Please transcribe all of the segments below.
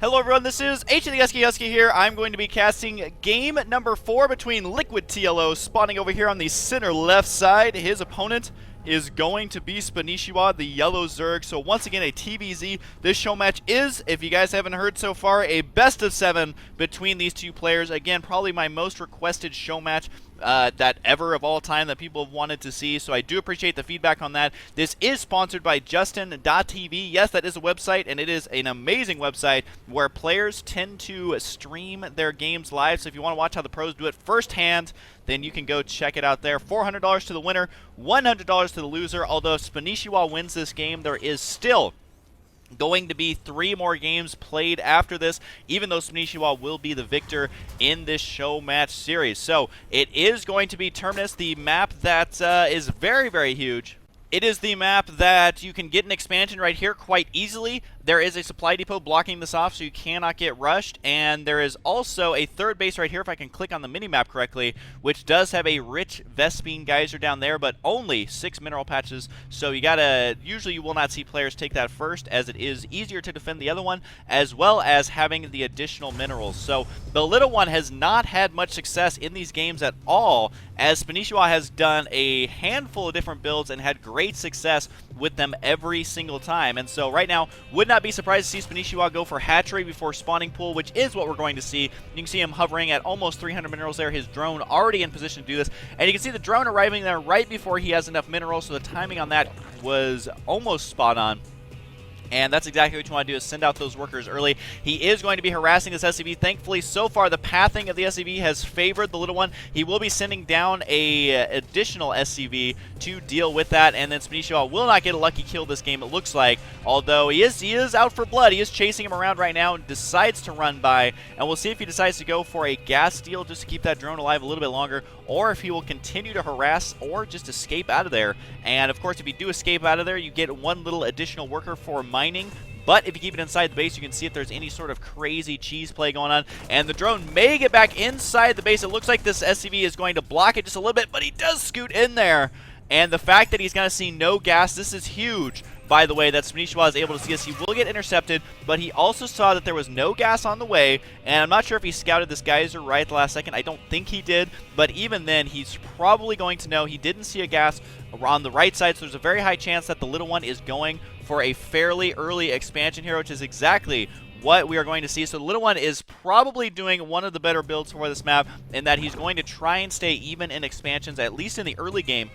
Hello everyone, this is Husky here. I'm going to be casting game number 4 between Liquid TLO spawning over here on the center left side. His opponent is going to be Spanishiwa, the yellow Zerg. So once again, a TVZ. This show match is, if you guys haven't heard so far, a best of 7 between these two players. Again, probably my most requested show match that ever of all time that people have wanted to see, so I do appreciate the feedback on that. This is sponsored by Justin.tv. Yes, that is a website, and it is an amazing website where players tend to stream their games live, so if you want to watch how the pros do it firsthand, then you can go check it out there. $400 to the winner, $100 to the loser. Although if Spanishiwa wins this game, there is still going to be 3 more games played after this, even though Spanishiwa will be the victor in this show match series. So it is going to be Terminous, the map that is very, very huge. It is the map that you can get an expansion right here quite easily. There is a supply depot blocking this off, so you cannot get rushed. And there is also a third base right here, if I can click on the mini-map correctly, which does have a rich Vespene geyser down there, but only 6 mineral patches. So you gotta, usually you will not see players take that first, as it is easier to defend the other one, as well as having the additional minerals. So TheLittleOne has not had much success in these games at all, as Spanishiwa has done a handful of different builds and had great success with them every single time. And so right now, would not be surprised to see Spanishiwa go for hatchery before spawning pool, which is what we're going to see. You can see him hovering at almost 300 minerals there, his drone already in position to do this. And you can see the drone arriving there right before he has enough minerals, so the timing on that was almost spot on. And that's exactly what you want to do, is send out those workers early. He is going to be harassing this SCV. Thankfully, so far, the pathing of the SCV has favored the little one. He will be sending down a additional SCV to deal with that, and then Spanishiwa will not get a lucky kill this game, it looks like. Although he is out for blood. He is chasing him around right now and decides to run by. And we'll see if he decides to go for a gas steal just to keep that drone alive a little bit longer, or if he will continue to harass or just escape out of there. And, of course, if you do escape out of there, you get one little additional worker for mining. But if you keep it inside the base, you can see if there's any sort of crazy cheese play going on. And the drone may get back inside the base. It looks like this SCV is going to block it just a little bit, but he does scoot in there. And the fact that he's going to see no gas, this is huge. By the way, that Spanishiwa is able to see this. He will get intercepted, but he also saw that there was no gas on the way, and I'm not sure if he scouted this geyser right at the last second. I don't think he did, but even then, he's probably going to know he didn't see a gas on the right side, so there's a very high chance that the little one is going for a fairly early expansion here, which is exactly what we are going to see. So the little one is probably doing one of the better builds for this map, in that he's going to try and stay even in expansions, at least in the early game.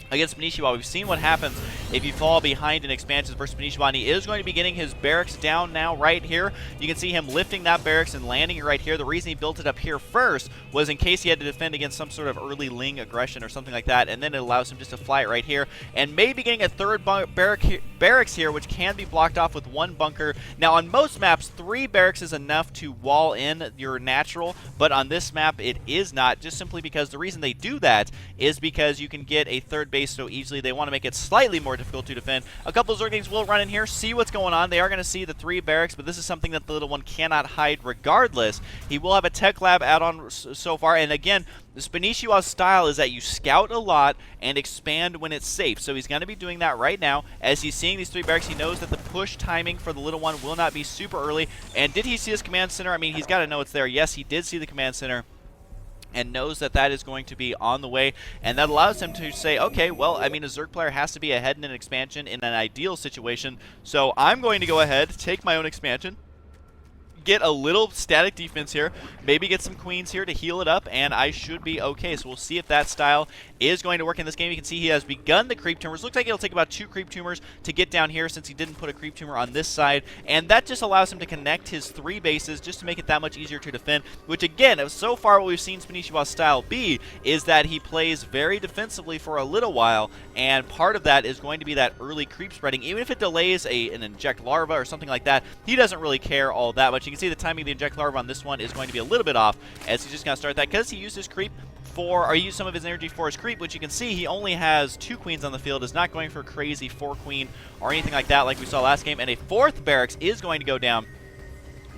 Against Spanishiwa, we've seen what happens if you fall behind in expansions versus Spanishiwa, and he is going to be getting his barracks down now right here. You can see him lifting that barracks and landing it right here. The reason he built it up here first was in case he had to defend against some sort of early Ling aggression or something like that, and then it allows him just to fly it right here, and maybe getting a third barracks here, which can be blocked off with 1 bunker. Now, on most maps, 3 barracks is enough to wall in your natural, but on this map, it is not, just simply because the reason they do that is because you can get a third base so easily. They want to make it slightly more difficult to defend. A couple of Zerglings will run in here, see what's going on. They are going to see the 3 barracks, but this is something that the little one cannot hide regardless. He will have a tech lab add-on so far, and again, the Spanishiwa style is that you scout a lot and expand when it's safe. So he's going to be doing that right now. As he's seeing these 3 barracks, he knows that the push timing for the little one will not be super early. And did he see his command center? I mean, he's got to know it's there. Yes, he did see the command center, and knows that that is going to be on the way, and that allows him to say, okay, well, I mean, a Zerg player has to be ahead in an expansion in an ideal situation, so I'm going to go ahead, take my own expansion, get a little static defense here, maybe get some queens here to heal it up, and I should be okay. So we'll see if that style is going to work in this game. You can see he has begun the creep tumors. Looks like it'll take about 2 creep tumors to get down here, since he didn't put a creep tumor on this side, and that just allows him to connect his 3 bases just to make it that much easier to defend, which again, so far what we've seen Spanishiwa's style be is that he plays very defensively for a little while, and part of that is going to be that early creep spreading. Even if it delays an inject larva or something like that, he doesn't really care all that much. You can see the timing of the inject larva on this one is going to be a little bit off, as he's just going to start that because he used his creep for, or he used some of his energy for his creep, which you can see he only has 2 queens on the field, is not going for a crazy 4 queen or anything like that like we saw last game, and a 4th barracks is going to go down,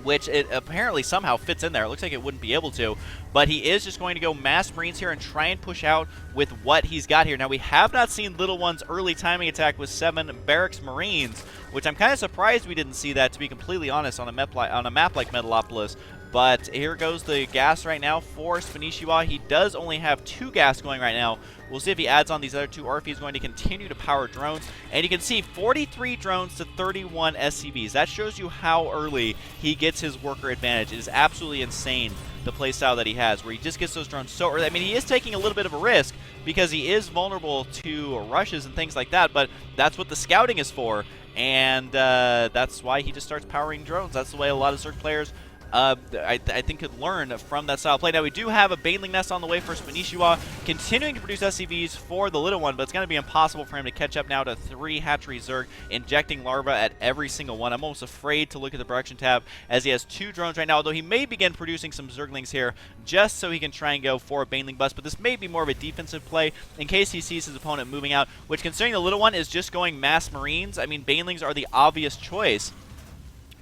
which it apparently somehow fits in there. It looks like it wouldn't be able to, but he is just going to go mass Marines here and try and push out with what he's got here. Now, we have not seen Little One's early timing attack with 7 Barracks Marines, which I'm kind of surprised we didn't see that, to be completely honest, on a map like Metalopolis. But here goes the gas right now for Spanishiwa. He does only have 2 gas going right now. We'll see if he adds on these other 2, or if he's going to continue to power drones. And you can see 43 drones to 31 SCVs. That shows you how early he gets his worker advantage. It is absolutely insane, the playstyle that he has, where he just gets those drones so early. I mean, he is taking a little bit of a risk because he is vulnerable to rushes and things like that, but that's what the scouting is for. And that's why he just starts powering drones. That's the way a lot of Zerg players I think could learn from that style of play. Now, we do have a Baneling Nest on the way for Spanishiwa, continuing to produce SCVs for the Little One, but it's going to be impossible for him to catch up now to 3 hatchery Zerg, injecting larvae at every single one. I'm almost afraid to look at the production tab, as he has 2 drones right now, although he may begin producing some Zerglings here just so he can try and go for a Baneling bust, but this may be more of a defensive play in case he sees his opponent moving out, which, considering the Little One is just going mass Marines, I mean, Banelings are the obvious choice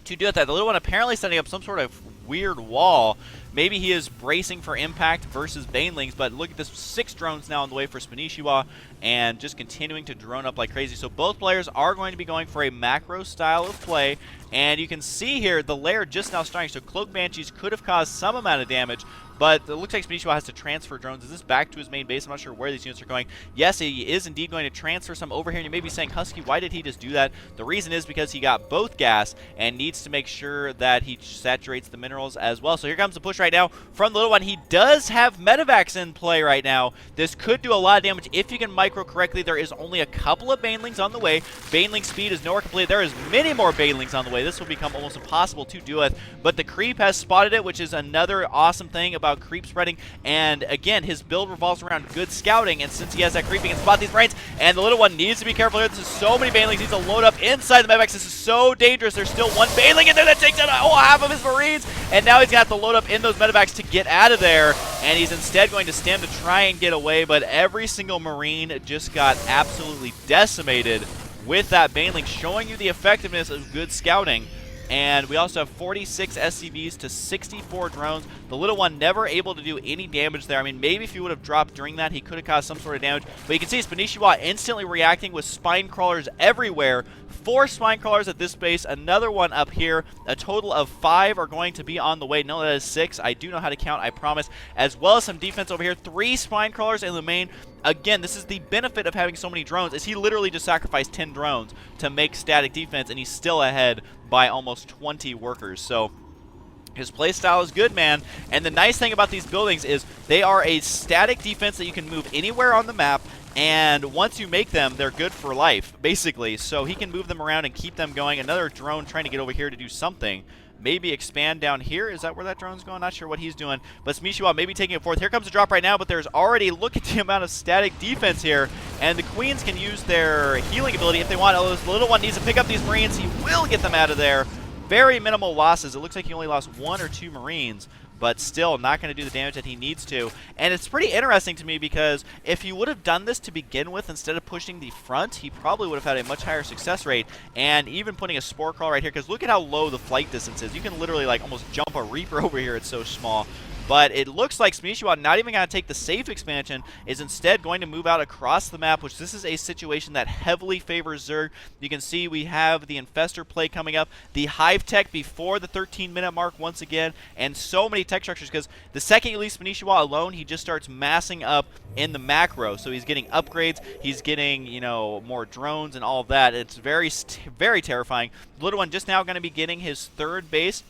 to do that. The Little One apparently setting up some sort of weird wall. Maybe he is bracing for impact versus Banelings, but look at this, 6 drones now on the way for Spanishiwa, and just continuing to drone up like crazy. So both players are going to be going for a macro style of play, and you can see here the lair just now starting, so Cloak Banshees could have caused some amount of damage, but it looks like Spanishiwa has to transfer drones. Is this back to his main base? I'm not sure where these units are going. Yes, he is indeed going to transfer some over here, and you may be saying, Husky, why did he just do that? The reason is because he got both gas and needs to make sure that he saturates the minerals as well. So here comes the push right now from the Little One. He does have Medivacs in play right now. This could do a lot of damage if you can micro correctly. There is only a couple of Banelings on the way. Baneling speed is nowhere complete. There is many more Banelings on the way. This will become almost impossible to do with, but the creep has spotted it, which is another awesome thing about creep spreading. And again, his build revolves around good scouting, and since he has that creep, he can spot these Marines, and the Little One needs to be careful here. This is so many Banelings. He needs to load up inside the Medivacs. This is so dangerous. There's still 1 Baneling in there that takes out half of his Marines, and now he's got to load up in those Medivacs to get out of there, and he's instead going to stand to try and get away, but every single Marine just got absolutely decimated with that Baneling, showing you the effectiveness of good scouting. And we also have 46 SCVs to 64 drones. The Little One never able to do any damage there. I mean, maybe if he would have dropped during that, he could have caused some sort of damage. But you can see Spanishiwa instantly reacting with spine crawlers everywhere. 4 spine crawlers at this base, another one up here. A total of 5 are going to be on the way. No, that is 6. I do know how to count, I promise. As well as some defense over here. 3 spine crawlers in the main. Again, this is the benefit of having so many drones, is he literally just sacrificed 10 drones to make static defense, and he's still ahead by almost 20 workers. So his playstyle is good, man. And the nice thing about these buildings is they are a static defense that you can move anywhere on the map, and once you make them, they're good for life, basically. So he can move them around and keep them going. Another drone trying to get over here to do something. Maybe expand down here. Is that where that drone's going? Not sure what he's doing. But Spanishiwa maybe taking it forth. Here comes the drop right now, but there's already, look at the amount of static defense here. And the Queens can use their healing ability if they want. Oh, the Little One needs to pick up these Marines. He will get them out of there. Very minimal losses. It looks like he only lost 1 or 2 Marines, but still not going to do the damage that he needs to. And it's pretty interesting to me because if he would have done this to begin with instead of pushing the front, he probably would have had a much higher success rate. And even putting a Spore Crawl right here, because look at how low the flight distance is. You can literally like almost jump a Reaper over here. It's so small. But it looks like Spanishiwa not even going to take the safe expansion, is instead going to move out across the map, which this is a situation that heavily favors Zerg. You can see we have the Infestor play coming up, the Hive Tech before the 13-minute mark once again, and so many tech structures, because the second you leave Spanishiwa alone, he just starts massing up in the macro. So he's getting upgrades, he's getting, you know, more drones and all of that. It's very, very terrifying. The Little One just now going to be getting his 3rd base,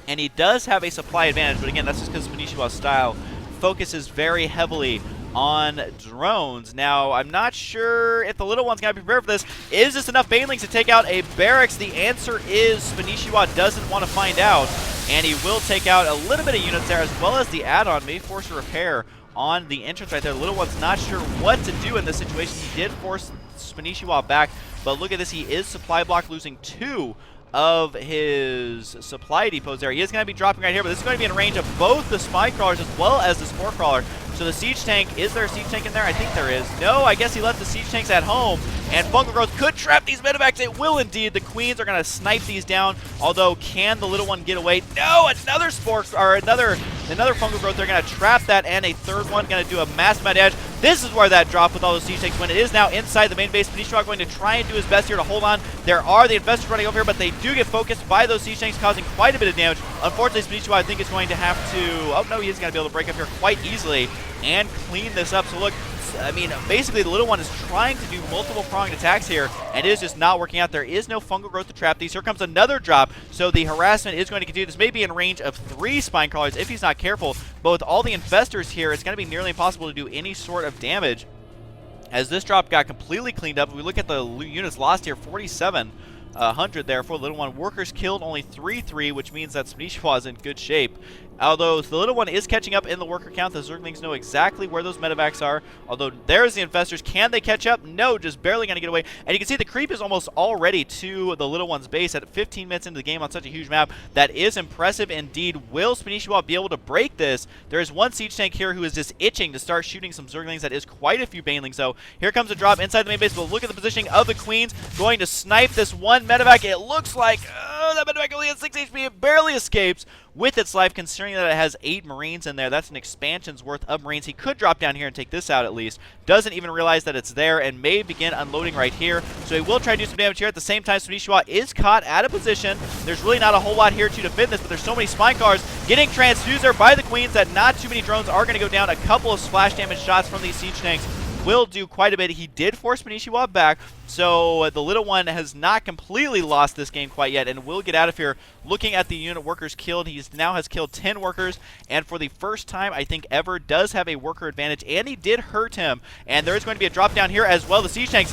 and he does have a supply advantage, but again, that's just because Spanishiwa's style focuses very heavily on drones. Now, I'm not sure if the Little One's going to be prepared for this. Is this enough Banelings to take out a barracks? The answer is Spanishiwa doesn't want to find out, and he will take out a little bit of units there, as well as the add-on may force a repair on the entrance right there. The Little One's not sure what to do in this situation. He did force Spanishiwa back, but look at this. He is supply block, losing 2 of his supply depots there. He is going to be dropping right here, but this is going to be in range of both the spy crawlers as well as the spore crawler. So the siege tank, is there a siege tank in there? I think there is. No, I guess he left the siege tanks at home, and fungal growth could trap these medevacs. It will indeed. The Queens are going to snipe these down, although can the Little One get away? No, another spore, or another fungal growth. They're going to trap that, and a 3rd one going to do a mass med edge. This is where that drop with all those siege tanks when it is now inside the main base. Spanishiwa going to try and do his best here to hold on. There are the investors running over here, but they do get focused by those siege tanks, causing quite a bit of damage. Unfortunately, Spanishiwa, I think, is going to have to... Oh, no, he is going to be able to break up here quite easily and clean this up. So, look, I mean, basically, the little one is trying to do multiple pronged attacks here, and it is just not working out. There is no fungal growth to trap these. Here comes another drop, so the harassment is going to continue. This may be in range of 3 spine crawlers if he's not careful, but with all the infestors here, it's going to be nearly impossible to do any sort of damage. As this drop got completely cleaned up, if we look at the units lost here, 4,700 there for the little one. Workers killed only 3-3, which means that Spanishiwa is in good shape. Although the little one is catching up in the worker count, the Zerglings know exactly where those medevacs are. Although there's the infestors. Can they catch up? No, just barely going to get away. And you can see the creep is almost already to the little one's base at 15 minutes into the game on such a huge map. That is impressive indeed. Will Spanishiwa be able to break this? There is one siege tank here who is just itching to start shooting some Zerglings. That is quite a few banelings. So here comes a drop inside the main base. But look at the positioning of the Queens. Going to snipe this one medevac. It looks like that medevac only has 6 HP. It barely escapes with its life, considering that it has 8 Marines in there. That's an expansion's worth of Marines. He could drop down here and take this out at least. Doesn't even realize that it's there and may begin unloading right here. So he will try to do some damage here. At the same time, Spanishiwa is caught out of position. There's really not a whole lot here to defend this, but there's so many spine cars getting transfuser by the Queens that not too many drones are going to go down. A couple of splash damage shots from these siege tanks will do quite a bit. He did force Spanishiwa back, so the little one has not completely lost this game quite yet and will get out of here. Looking at the unit workers killed, he now has killed 10 workers, and for the first time, I think ever, does have a worker advantage, and he did hurt him. And there is going to be a drop down here as well. The siege tanks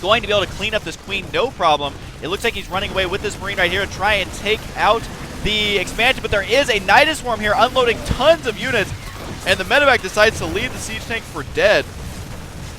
going to be able to clean up this Queen, no problem. It looks like he's running away with this Marine right here to try and take out the expansion, but there is a Nidus Swarm here unloading tons of units, and the medevac decides to leave the siege tank for dead.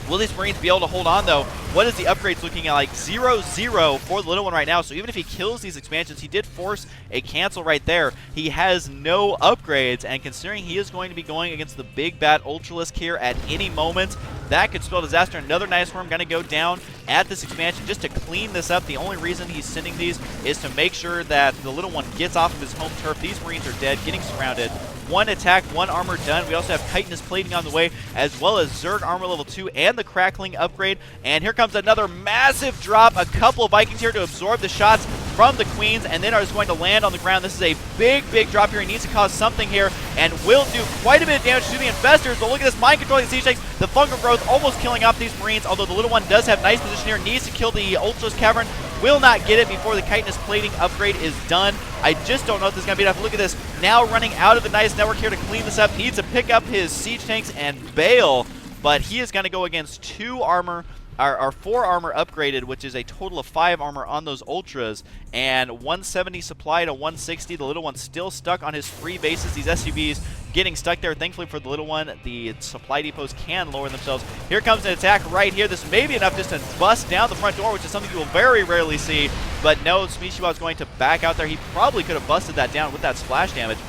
Will these Marines be able to hold on, though? What is the upgrades looking at? Like 0-0 for the little one right now. So even if he kills these expansions, he did force a cancel right there. He has no upgrades, and considering he is going to be going against the big bad Ultralisk here at any moment, that could spell disaster. Another Nidus Worm going to go down at this expansion just to clean this up. The only reason he's sending these is to make sure that the little one gets off of his home turf. These Marines are dead, getting surrounded. 1 attack, 1 armor done. We also have chitinous plating on the way, as well as Zerg armor level 2 and the crackling upgrade. And here comes another massive drop. A couple of Vikings here to absorb the shots from the Queens, and then are just going to land on the ground. This is a big, big drop here. He needs to cause something here, and will do quite a bit of damage to the infestors. But look at this mind controlling the siege tanks. The fungal growth almost killing off these Marines, although the little one does have nice position here. Needs to kill the Ultras Cavern. Will not get it before the chitinous plating upgrade is done. I just don't know if this is going to be enough. Look at this. Now running out of the Nidus network here to clean this up. Needs to pick up his siege tanks and bail, but he is going to go against 2 armor, or 4 armor upgraded, which is a total of 5 armor on those Ultras, and 170 supply to 160. The little one's still stuck on his 3 bases. These SUVs getting stuck there. Thankfully for the little one, the supply depots can lower themselves. Here comes an attack right here. This may be enough just to bust down the front door, which is something you will very rarely see. But no, Spanishiwa is going to back out there. He probably could have busted that down with that splash damage.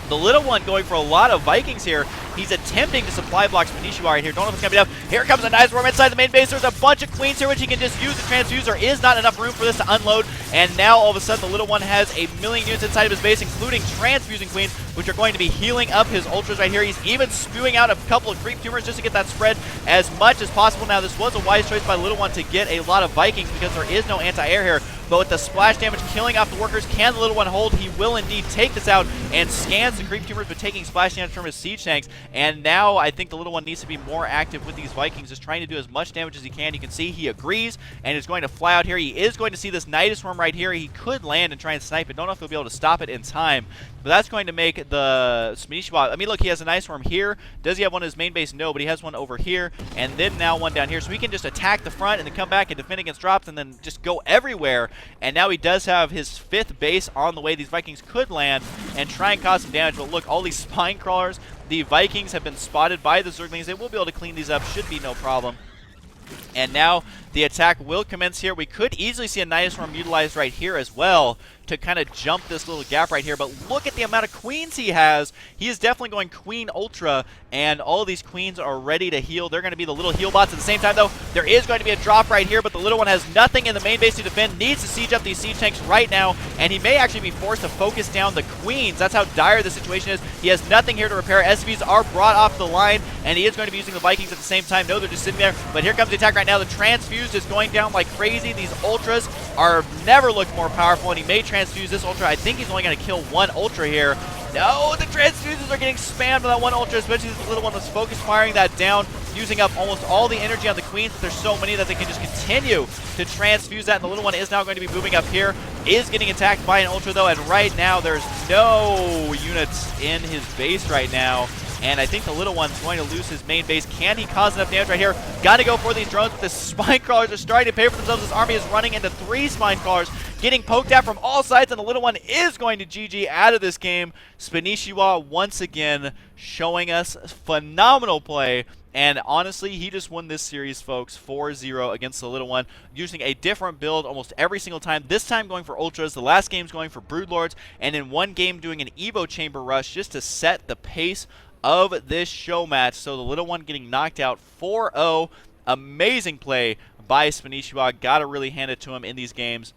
The little one going for a lot of Vikings here. He's attempting to supply block Spanishiwa right here. Don't know if it's going to be enough. Here comes a Nidus Worm inside the main base. There's a bunch of Queens here, which he can just use the transfuser. Is not enough room for this to unload. And now, all of a sudden, the little one has a million units inside of his base, including transfusing Queens, which are going to be healing up his Ultras right here. He's even spewing out a couple of creep tumors just to get that spread as much as possible. Now, this was a wise choice by the little one to get a lot of Vikings because there is no anti-air here. But with the splash damage killing off the workers, can the little one hold? He will indeed take this out and scans the creep tumors, but taking splash damage from his siege tanks. And now I think the little one needs to be more active with these Vikings, just trying to do as much damage as he can. You can see he agrees and is going to fly out here. He is going to see this Nidus Worm right here. He could land and try and snipe it. Don't know if he'll be able to stop it in time. But that's going to make the Spanishiwa. I mean, look, he has a Nidus Worm here. Does he have one in his main base? No, but he has one over here, and then now one down here. So he can just attack the front and then come back and defend against drops and then just go everywhere. And now he does have his 5th base on the way. These Vikings could land and try and cause some damage. But look, all these spine crawlers, the Vikings have been spotted by the Zerglings. They will be able to clean these up. Should be no problem. And now the attack will commence here. We could easily see a Nidus Worm utilized right here as well to kind of jump this little gap right here. But look at the amount of Queens he has. He is definitely going Queen Ultra, and all of these Queens are ready to heal. They're going to be the little heal bots. At the same time, though, there is going to be a drop right here, but the little one has nothing in the main base to defend. Needs to siege up these siege tanks right now, and he may actually be forced to focus down the Queens. That's how dire the situation is. He has nothing here to repair. SVs are brought off the line, and he is going to be using the Vikings at the same time. No, they're just sitting there, but here comes the attack right now. The Transfused is going down like crazy. These Ultras are never looked more powerful, and he may transfuse this Ultra. I think he's only going to kill one Ultra here. No, the Transfuses are getting spammed on that one Ultra, especially this little one that's focus firing that down, using up almost all the energy on the Queens, but there's so many that they can just continue to transfuse that, and the little one is now going to be moving up here, is getting attacked by an Ultra though, and right now there's no units in his base right now, and I think the little one's going to lose his main base. Can he cause enough damage right here? Got to go for these drones, but the Spine Crawlers are starting to pay for themselves. This army is running into 3 Spine Crawlers, getting poked at from all sides, and the little one is going to GG out of this game. Spanishiwa once again showing us phenomenal play, and honestly, he just won this series, folks, 4-0 against the little one, using a different build almost every single time. This time going for Ultras, the last game's going for Broodlords, and in one game doing an Evo Chamber Rush just to set the pace of this show match. So the little one getting knocked out 4-0. Amazing play by Spanishiwa. Gotta really hand it to him in these games.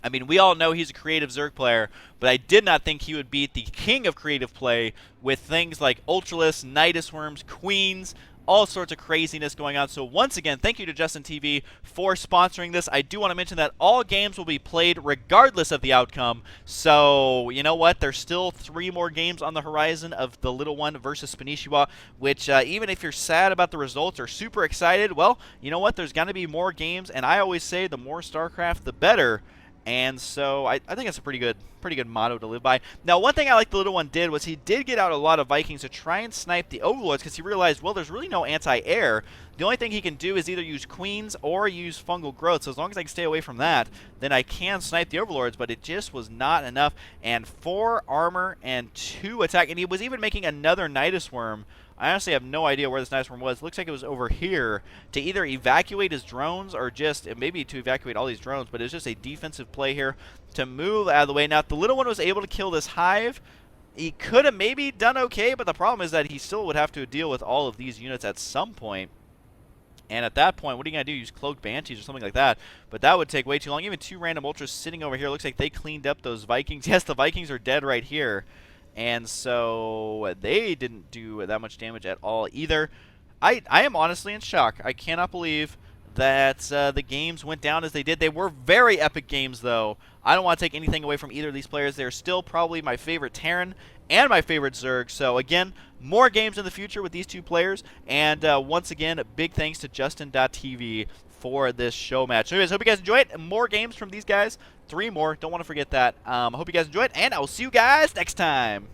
I mean, we all know he's a creative Zerg player, but I did not think he would beat the king of creative play with things like Ultralisk, Nidus Worms, Queens, all sorts of craziness going on. So once again, thank you to Justin TV for sponsoring this. I do want to mention that all games will be played regardless of the outcome. So you know what? There's still 3 more games on the horizon of the little one versus Spanishiwa, which even if you're sad about the results or super excited, well, you know what? There's going to be more games, and I always say the more StarCraft, the better. And so I think that's a pretty good motto to live by. Now, one thing I like the little one did was he did get out a lot of Vikings to try and snipe the Overlords, because he realized, well, there's really no anti-air. The only thing he can do is either use Queens or use Fungal Growth. So as long as I can stay away from that, then I can snipe the Overlords, but it just was not enough. And 4 armor and 2 attack, and he was even making another Nidus Worm. I honestly have no idea where this Nidus Worm was. Looks like it was over here to either evacuate his drones or just maybe to evacuate all these drones, but it's just a defensive play here to move out of the way. Now, if the little one was able to kill this hive, he could have maybe done okay, but the problem is that he still would have to deal with all of these units at some point. And at that point, what are you going to do? Use Cloaked Banshees or something like that. But that would take way too long. Even 2 random Ultras sitting over here. Looks like they cleaned up those Vikings. Yes, the Vikings are dead right here. And so they didn't do that much damage at all either. I am honestly in shock. I cannot believe that the games went down as they did. They were very epic games, though. I don't want to take anything away from either of these players. They're still probably my favorite Terran and my favorite Zerg. So, again, more games in the future with these 2 players. And once again, big thanks to Justin.tv for this show match. So anyways, hope you guys enjoy it. More games from these guys. 3 more. Don't want to forget that. I hope you guys enjoy it, and I will see you guys next time.